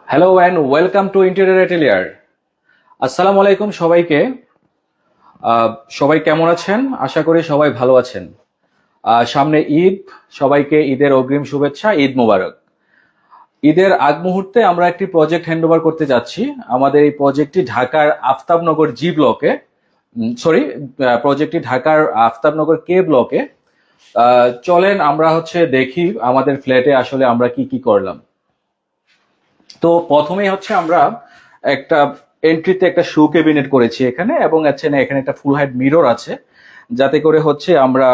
Hello and welcome to interior atelier. আসসালামু আলাইকুম সবাইকে। সবাই কেমন আছেন? আশা করি সবাই ভালো আছেন। সামনে ঈদ, সবাইকে ঈদের অগ্রিম শুভেচ্ছা, ঈদ মোবারক। ঈদের আগ মুহূর্তে আমরা একটি প্রজেক্ট হ্যান্ডওভার করতে যাচ্ছি। আমাদের এই প্রজেক্টটি ঢাকার আফতাবনগর জি ব্লকে, প্রজেক্টটি ঢাকার আফতাবনগর কে ব্লকে। চলেন আমরা দেখি আমাদের ফ্ল্যাটে আসলে আমরা কি কি করলাম। তো প্রথমেই আমরা একটা এন্ট্রিতে একটা শু ক্যাবিনেট করেছি এখানে, এবং এখানে একটা ফুল হাইট মিরর আছে, যাতে করে আমরা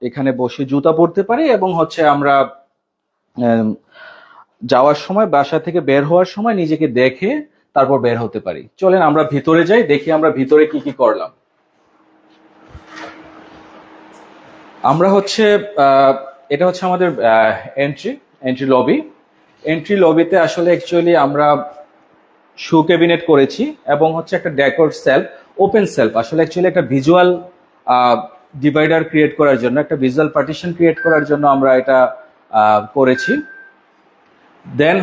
এখানে বসে জুতা পরতে পারি, এবং আমরা আম, যাওয়ার সময়, বাসা থেকে বের হওয়ার সময় নিজেকে দেখে তারপর বের হতে পারি। চলেন আমরা ভিতরে যাই, দেখি আমরা ভিতরে কি কি করলাম। আমরা এটা আমাদের এন্ট্রি লবি। এন্ট্রি লবিতে আসলে অ্যাকচুয়ালি আমরা শু ক্যাবিনেট করেছি, এবং একটা ডেকোর সেলফ, ওপেন সেলফ, আসলে অ্যাকচুয়ালি একটা ভিজুয়াল ডিভাইডার ক্রিয়েট করার জন্য, একটা ভিজুয়াল পার্টিশন ক্রিয়েট করার জন্য আমরা এটা করেছি। দেন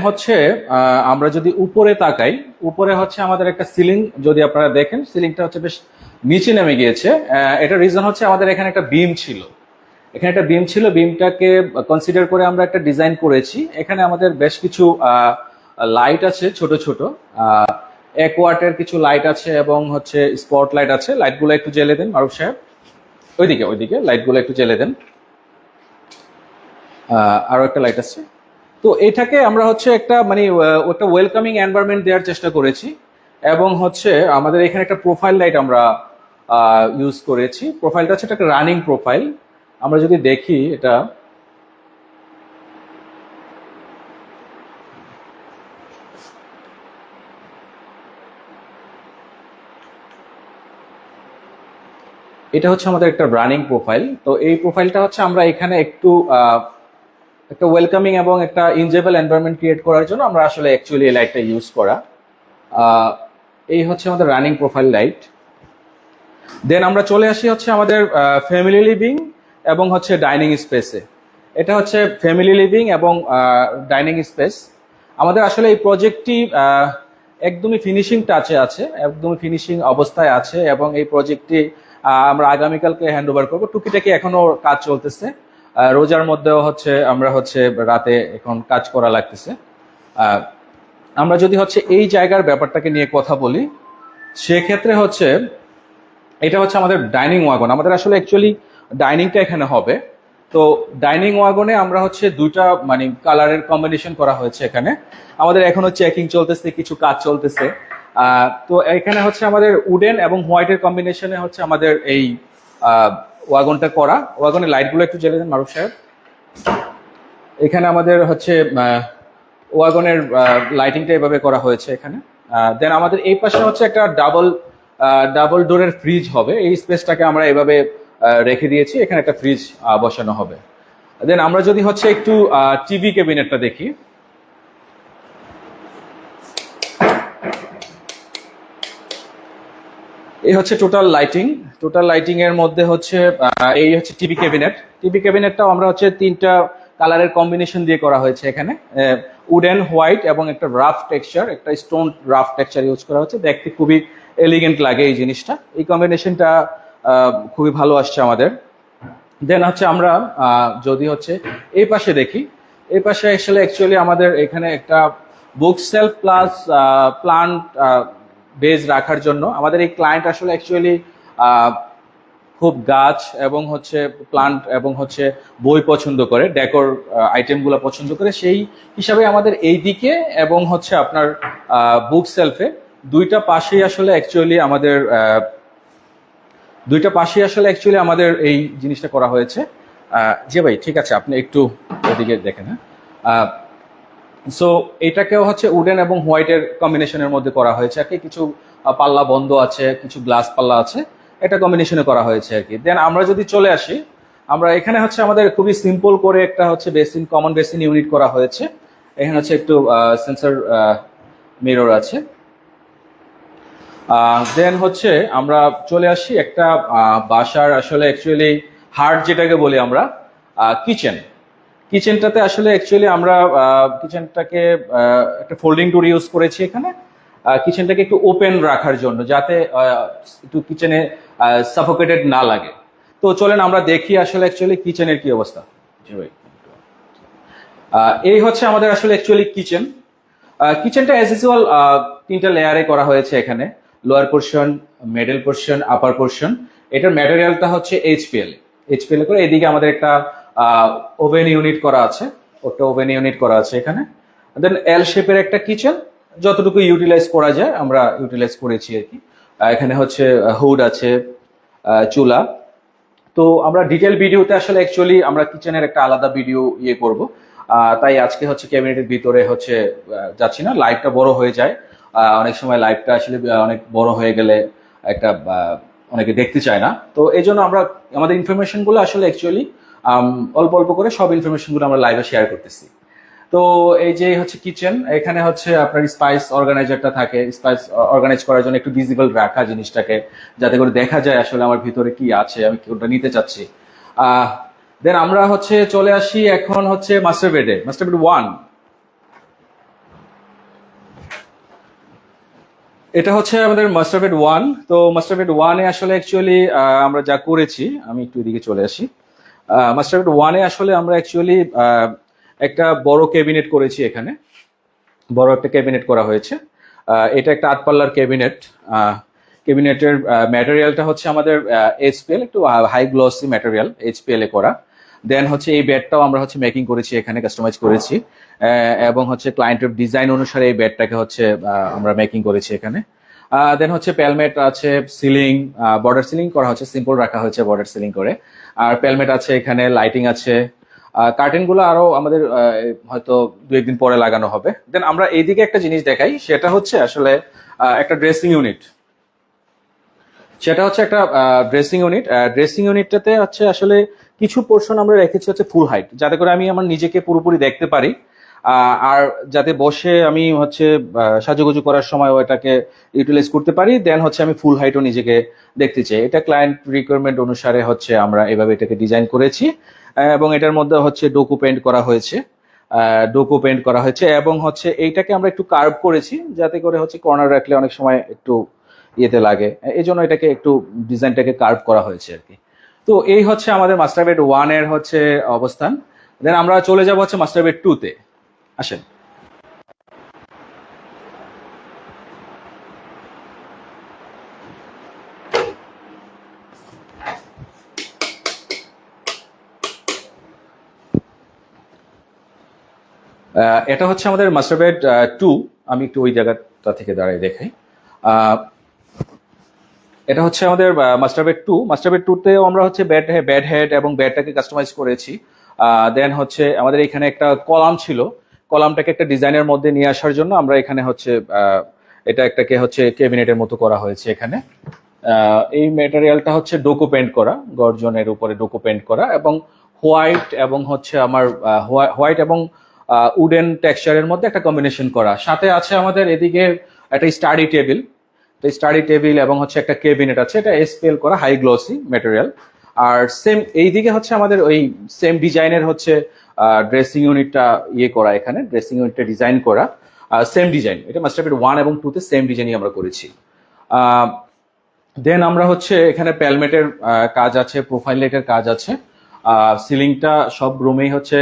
আমরা যদি উপরে তাকাই, উপরে আমাদের একটা সিলিং, যদি আপনারা দেখেন সিলিংটা বেশ নিচে নেমে গিয়েছে। এটা রিজন আমাদের এখানে একটা বিম ছিল, বিমটাকে কনসিডার করে আমরা একটা ডিজাইন করেছি। এখানে আমাদের বেশ কিছু লাইট আছে, ছোট ছোট 1 ওয়াটের কিছু লাইট আছে, এবং স্পট লাইট আছে। লাইটগুলো একটু জ্বেলে দেন মারুফ সাহেব, ওইদিকে লাইটগুলো একটু জ্বেলে দেন। আরো একটা লাইট আছে। তো এটাকে আমরা একটা একটা ওয়েলকামিং এনভায়রনমেন্ট দেওয়ার চেষ্টা করেছি, এবং আমাদের এখানে একটা প্রোফাইল লাইট আমরা ইউজ করেছি। প্রোফাইলটা একটা রানিং প্রোফাইল। আমরা যদি দেখি এটা, এটা আমাদের একটা রানিং প্রোফাইল। তো এই প্রোফাইলটা আমরা এখানে একটু একটা ওয়েলকামিং এবং একটা এনজয়েবল এনভায়রনমেন্ট ক্রিয়েট করার জন্য আমরা আসলে অ্যাকচুয়ালি এই লাইটটা ইউজ করা। এই আমাদের রানিং প্রোফাইল লাইট। দেন আমরা চলে আসি আমাদের ফ্যামিলি লিভিং এবং ডাইনিং স্পেসে। এটা ফ্যামিলি লিভিং এবং ডাইনিং স্পেস। আমাদের আসলে এই প্রজেক্টটি একদমই ফিনিশিং টাচে আছে, একদমই ফিনিশিং অবস্থায় আছে, এবং এই প্রজেক্টটি আমরা আগামীকালকে হ্যান্ড ওভার করবো। টুকিটাকি এখনো কাজ চলতেছে। রোজার মধ্যেও আমরা রাতে এখন কাজ করা লাগতেছে। আমরা যদি এই জায়গার ব্যাপারটাকে নিয়ে কথা বলি, সেক্ষেত্রে এটা আমাদের ডাইনিং ওয়াগন। আমাদের আসলে অ্যাকচুয়ালি ডাইনিংটা এখানে হবে। তো ডাইনিং ওয়াগনে আমরা দুইটা কালারের কম্বিনেশন করা হয়েছে এখানে। আমাদের এখনো চেকিং চলতেছে, কিছু কাজ চলতেছে। তো এখানে আমাদের উডেন এবং হোয়াইটের কম্বিনেশনে আমাদের এই ওয়াগনটা করা। ওয়াগনের লাইটগুলো একটু জ্বেলে দেন মারুফ সাহেব। এখানে আমাদের ওয়াগনের লাইটিংটা এভাবে করা হয়েছে এখানে। দেন আমাদের এই পাশে একটা ডাবল ডোরের ফ্রিজ হবে। এই স্পেসটাকে আমরা এভাবে রেখে দিয়েছি, এখানে একটা ফ্রিজ বসানো হবে। দেন আমরা যদি একটু টিভি ক্যাবিনেটটা দেখি, এই টোটাল লাইটিং এর মধ্যে এই টিভি ক্যাবিনেটটাও আমরা 3টা কালারের কম্বিনেশন দিয়ে করা হয়েছে এখানে। উডেন, হোয়াইট এবং একটা রাফ টেক্সচার, একটা স্টোন রাফ টেক্সচার ইউজ করা হচ্ছে। দেখতে খুবই এলিগেন্ট লাগে এই জিনিসটা, এই কম্বিনেশনটা খুবই ভালো আসছে আমাদের। দেন আমরা যদি এই পাশে দেখি, এই পাশে আসলে অ্যাকচুয়ালি আমাদের এখানে একটা bookshelf plus plant base রাখার জন্য। আমাদের এই ক্লায়েন্ট আসলে অ্যাকচুয়ালি খুব গাছ এবং প্লান্ট এবং বই পছন্দ করে, ডেকোর আইটেমগুলো পছন্দ করে। সেই হিসাবে আমাদের এই দিকে এবং আপনার বুক সেলফে দুইটা পাশেই আসলে অ্যাকচুয়ালি আমাদের এই জিনিসটা করা হয়েছে। জি ভাই, ঠিক আছে, আপনি একটু ওদিকে দেখেন। হ্যাঁ, সো এটাকেও উডেন এবং হোয়াইটের কম্বিনেশনের মধ্যে করা হয়েছে আর কি। কিছু পাল্লা বন্ধ আছে, কিছু গ্লাস পাল্লা আছে, এটা কম্বিনেশনে করা হয়েছে আর কি। দেন আমরা যদি চলে আসি, আমরা এখানে আমাদের খুবই সিম্পল করে একটা বেসিন, কমন বেসিন ইউনিট করা হয়েছে। এখানে একটু সেন্সর মিরর আছে। দেন আমরা চলে আসি একটা বাসার আসলে অ্যাকচুয়ালি হার্ট যেটাকে বলি আমরা, কিচেন। কিচেনটাতে আসলে অ্যাকচুয়ালি আমরা কিচেনটাকে একটা ফোল্ডিং ডোর ইউজ করেছি এখানে, কিচেনটাকে একটু ওপেন রাখার জন্য, যাতে একটু কিচেনে সাফোকেটেড না লাগে। তো চলেন আমরা দেখি আসলে অ্যাকচুয়ালি কিচেনের কি অবস্থা। জি ভাই। এই হচ্ছে আমাদের আসলে অ্যাকচুয়ালি কিচেন। কিচেনটা অ্যাজ ইউজুয়াল তিনটা লেয়ারে করা হয়েছে এখানে, লোয়ার পোর্শন, মিডল পোর্শন, আপার পোর্শন। এটার ম্যাটেরিয়ালটা হচ্ছে এইচপিএল করে। এদিকে আমাদের একটা ওভেন ইউনিট করা আছে, ওটা ওভেন ইউনিট করা আছে এখানে। দেন এল শেপের একটা কিচেন, যতটুকু ইউটিলাইজ করা যায় আমরা ইউটিলাইজ করেছি আর কি। এখানে হচ্ছে হুড আছে, চুলা। তো আমরা ডিটেল ভিডিওতে আসলে অ্যাকচুয়ালি আমরা কিচেনের একটা আলাদা ভিডিও করব, তাই আজকে হচ্ছে ক্যাবিনেটের ভিতরে হচ্ছে যাচ্ছি না, লাইভটা বড় হয়ে যায়। অনেক সময় লাইভটা আসলে অনেক বড় হয়ে গেলে একটা অনেকে দেখতে চায় না, তো এই জন্য আমরা আমাদের ইনফরমেশনগুলো আসলে অ্যাকচুয়ালি অল্প অল্প করে সব ইনফরমেশনগুলো আমরা লাইভে শেয়ার করতেছি। তো এই যে হচ্ছে কিচেন, এখানে হচ্ছে আপনার স্পাইস অর্গানাইজারটা থাকে, স্পাইস অর্গানাইজ করার জন্য একটু ভিজিবল রাখা জিনিসটাকে, যাতে করে দেখা যায় আসলে আমার ভিতরে কি আছে, আমি কোনটা নিতে চাচ্ছি। দেন আমরা হচ্ছে চলে আসি এখন হচ্ছে মাস্টার বেড 1। এটা হচ্ছে আমাদের মাস্টার বেড 1। তো মাস্টার বেড 1-এ আসলে অ্যাকচুয়ালি আমরা যা করেছি, আমি একটু এদিকে চলে আসি। মাস্টার বেড 1-এ আসলে আমরা অ্যাকচুয়ালি একটা বড় ক্যাবিনেট করেছি এখানে, বড় একটা ক্যাবিনেট করা হয়েছে। এটা একটা 8 পাল্লার ক্যাবিনেট। ক্যাবিনেটের ম্যাটেরিয়ালটা হচ্ছে আমাদের এইচপিএল, একটু হাই গ্লসি ম্যাটেরিয়াল, এইচপিএল এ করা। দেন হচ্ছে এই বেডটাও আমরা হচ্ছে মেকিং করেছি এখানে, কাস্টমাইজ করেছি, এবং হচ্ছে ক্লায়েন্টের ডিজাইন অনুসারে এই বেডটাকে হচ্ছে আমরা মেকিং করেছি এখানে। দেন হচ্ছে প্যালমেট আছে, সিলিং, বর্ডার সিলিং করা হচ্ছে, সিম্পল রাখা হয়েছে বর্ডার সিলিং করে। আর প্যালমেট আছে এখানে, লাইটিং আছে। কার্টেন গুলো আরো আমাদের হয়তো 2-1 দিন পরে লাগানো হবে। দেন আমরা এইদিকে একটা জিনিস দেখাই, সেটা হচ্ছে আসলে একটা ড্রেসিং ইউনিট। সেটা হচ্ছে একটা ড্রেসিং ইউনিট। ড্রেসিং ইউনিটটাতে হচ্ছে আসলে কিছু পোর্শন আমরা রেখেছি হচ্ছে ফুল হাইট, যাতে করে আমি আমার নিজেকে পুরোপুরি দেখতে পারি, আর যাতে বসে আমি হচ্ছে সাজুগুজু করার সময় ওটাকে ইউটিলাইজ করতে পারি। দেন হচ্ছে আমি ফুল হাইটও নিজেকে দেখতে চাই। এটা ক্লায়েন্ট রিকোয়ারমেন্ট অনুসারে হচ্ছে আমরা এভাবে এটাকে ডিজাইন করেছি, এবং এটার মধ্যে হচ্ছে ডোকো পেইন্ট করা হয়েছে, এবং হচ্ছে এইটাকে আমরা একটু কার্ভ করেছি, যাতে করে হচ্ছে কর্নার রাখলে অনেক সময় একটু ইয়েতে লাগে, এই জন্য এটাকে একটু ডিজাইনটাকে কার্ভ করা হয়েছে আর কি। তো এই হচ্ছে আমাদের মাস্টার বেড 1-এর হচ্ছে অবস্থান। দেন আমরা চলে যাব হচ্ছে মাস্টার বেড 2-তে। আসেন। এটা হচ্ছে আমাদের মাস্টার বেড 2। আমি একটু ওই জায়গাটা থেকে দাঁড়াই দেখাই। এটা হচ্ছে আমাদের মাস্টার বেড 2। মাস্টার বেড 2-তেও আমরা হচ্ছে বেড হেড এবং বেডটাকে কাস্টমাইজ করেছি। দেন হচ্ছে আমাদের এখানে একটা কলাম ছিল, কলামটাকে একটা ডিজাইনের মধ্যে নিয়ে আসার জন্য আমরা এখানে হচ্ছে এটা একটাকে হচ্ছে ক্যাবিনেটের মতো করা হয়েছে এখানে। এই ম্যাটেরিয়ালটা হচ্ছে ডোকো পেইন্ট করা, গর্জনের উপরে ডোকো পেইন্ট করা, এবং হোয়াইট এবং হচ্ছে আমার হোয়াইট এবং উডেন টেক্সচারের মধ্যে একটা কম্বিনেশন করা। সাথে আছে আমাদের এদিকে একটা স্টাডি টেবিল, এবং হচ্ছে একটা ক্যাবিনেট আছে, এটা এসপিএল করা, হাই গ্লসি ম্যাটেরিয়াল। আর সেম এইদিকে হচ্ছে আমাদের ওই সেম ডিজাইনের হচ্ছে ড্রেসিং ইউনিটটা করা, এখানে ড্রেসিং ইউনিটটা ডিজাইন করা, সেম ডিজাইন। এটা মাস্টার বেড 1 এবং 2-তে সেম ডিজাইনই আমরা করেছি। দেন আমরা হচ্ছে এখানে প্যালমেটের কাজ আছে, প্রোফাইল লাইটের কাজ আছে। সিলিংটা সব রুমেই হচ্ছে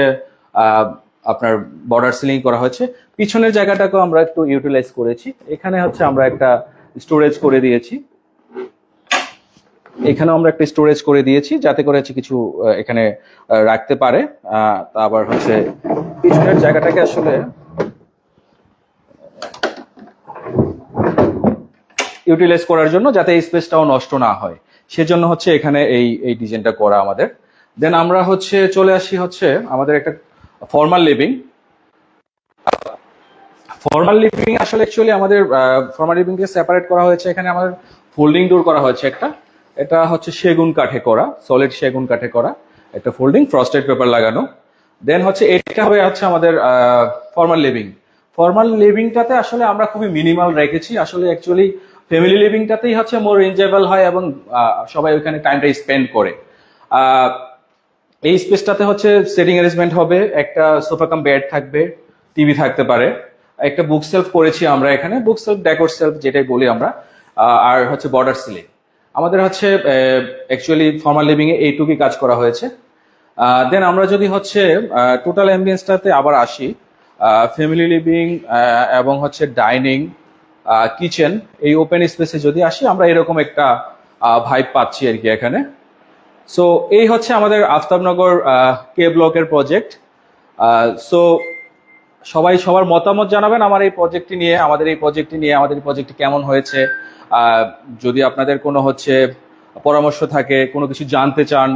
আপনার বর্ডার সিলিং করা হয়েছে। পিছনের জায়গাটাকেও আমরা একটু ইউটিলাইজ করেছি, এখানে হচ্ছে আমরা একটা স্টোরেজ করে দিয়েছি, এখানেও আমরা একটা স্টোরেজ করে দিয়েছি, যাতে করে হচ্ছে কিছু এখানে রাখতে পারে। আবার হচ্ছে পিছনের জায়গাটাকে আসলে ইউটিলাইজ করার জন্য, যাতে এই স্পেসটাও নষ্ট না হয়, সেজন্য হচ্ছে এখানে এই ডিজাইনটা করা আমাদের। দেন আমরা হচ্ছে চলে আসি হচ্ছে আমাদের একটা ফর্মাল লিভিং। আসলে অ্যাকচুয়ালি আমাদের ফর্মাল লিভিংকে সেপারেট করা হয়েছে। এখানে আমাদের ফোল্ডিং ডোর করা হয়েছে একটা, এটা হচ্ছে সেগুন কাঠে করা, সলিড সেগুন কাঠে করা একটা ফোল্ডিং, ফ্রস্টেড পেপার লাগানো। দেন হচ্ছে এটা হবে হচ্ছে আমাদের ফর্মাল লিভিংটাতে আসলে আমরা খুবই মিনিমাল রেখেছি। আসলে অ্যাকচুয়ালি ফ্যামিলি লিভিংটাতেই হচ্ছে মোর এনজয়েবল হয়, এবং সবাই ওইখানে টাইমটা স্পেন্ড করে। এই স্পেসটাতে হচ্ছে সেটিং অ্যারেঞ্জমেন্ট হবে, একটা সোফা কাম বেড থাকবে, টিভি থাকতে পারে, একটা বুক সেলফ করেছি আমরা এখানে, বুক সেলফ ডেকোর সেলফ যেটাই বলি আমরা, আর হচ্ছে বর্ডার সিলিং। আমাদের হচ্ছে অ্যাকচুয়ালি ফর্মাল লিভিং এ এইটুকুই কাজ করা হয়েছে। দেন আমরা যদি হচ্ছে টোটাল অ্যাম্বিয়েন্সটাতে আবার আসি, ফ্যামিলি লিভিং এবং হচ্ছে ডাইনিং, কিচেন, এই ওপেন স্পেসে যদি আসি, আমরা এরকম একটা ভাইব পাচ্ছি আর কি এখানে। সো এই হচ্ছে আমাদের আফতাবনগর কে ব্লকের প্রজেক্ট। সো সবাই সবার মতামত জানাবেন আমাদের এই প্রজেক্টটি কেমন হয়েছে। যদি আপনাদের কোনো হচ্ছে পরামর্শ থাকে, কোনো কিছু জানতে চান,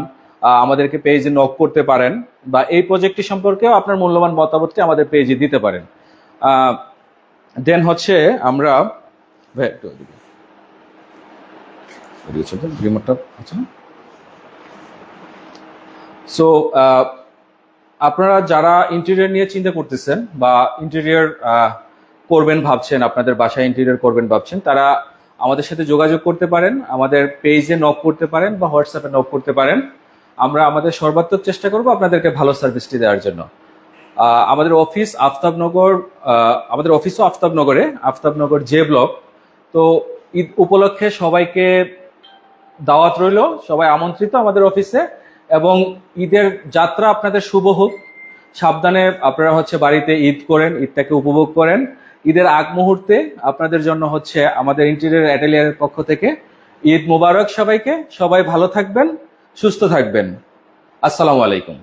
আমাদেরকে পেজে নক করতে পারেন, বা এই প্রজেক্টটি সম্পর্কেও আপনার মূল্যবান মতামতটি আমাদের পেজে দিতে পারেন। দেন হচ্ছে আমরা সো আপনারা যারা ইন্টেরিয়র নিয়ে চিন্তা করতেছেন বা ইন্টেরিয়র করবেন ভাবছেন, আপনাদের বাসায় ইন্টেরিয়র করবেন ভাবছেন, তারা আমাদের সাথে যোগাযোগ করতে পারেন, আমাদের পেজে নক করতে পারেন বা হোয়াটসঅ্যাপে নক করতে পারেন। আমরা আমাদের সর্বাত্মক চেষ্টা করব আপনাদেরকে ভালো সার্ভিসটি দেওয়ার জন্য। আমাদের অফিসও আফতাবনগর জে ব্লক। তো ঈদ উপলক্ষে সবাইকে দাওয়াত রইল, সবাই আমন্ত্রিত আমাদের অফিসে, এবং ঈদের যাত্রা আপনাদের শুভ হোক। সাবধানে আপনারা হচ্ছে বাড়িতে ঈদ করেন, ঈদটাকে উপভোগ করেন। ঈদের আগ মুহূর্তে আপনাদের জন্য হচ্ছে আমাদের ইন্টেরিয়র অ্যাটেলিয়ারের পক্ষ থেকে ঈদ মোবারক সবাইকে। সবাই ভালো থাকবেন, সুস্থ থাকবেন। আসসালামু আলাইকুম।